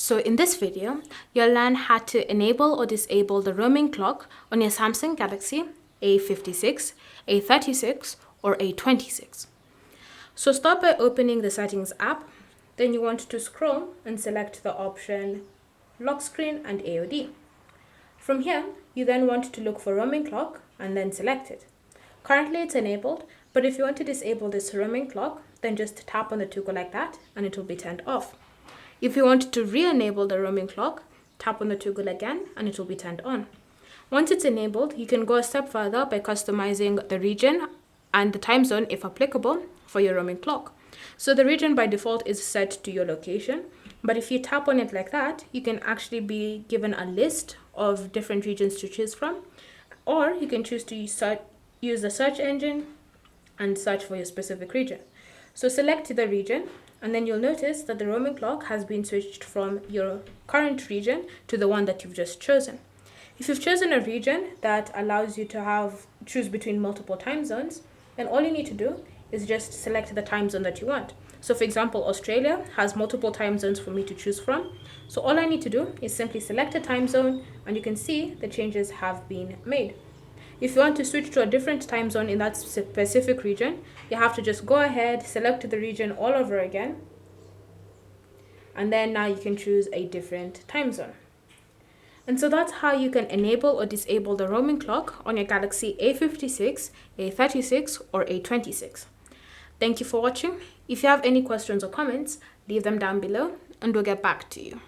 So in this video, you'll learn how to enable or disable the roaming clock on your Samsung Galaxy A56, A36, or A26. So start by opening the Settings app. Then you want to scroll and select the option Lock Screen and AOD. From here, you then want to look for roaming clock and then select it. Currently it's enabled, but if you want to disable this roaming clock, then just tap on the toggle like that and it will be turned off. If you want to re-enable the roaming clock, tap on the toggle again and it will be turned on. Once it's enabled, you can go a step further by customizing the region and the time zone if applicable for your roaming clock. So the region by default is set to your location, but if you tap on it like that, you can actually be given a list of different regions to choose from, or you can choose to use the search engine and search for your specific region. So select the region, and then you'll notice that the roaming clock has been switched from your current region to the one that you've just chosen. If you've chosen a region that allows you to choose between multiple time zones, then all you need to do is just select the time zone that you want. So for example, Australia has multiple time zones for me to choose from. So all I need to do is simply select a time zone, and you can see the changes have been made. If you want to switch to a different time zone in that specific region, you have to just go ahead, select the region all over again, and then now you can choose a different time zone. And so that's how you can enable or disable the roaming clock on your Galaxy A56, A36, or A26. Thank you for watching. If you have any questions or comments, leave them down below and we'll get back to you.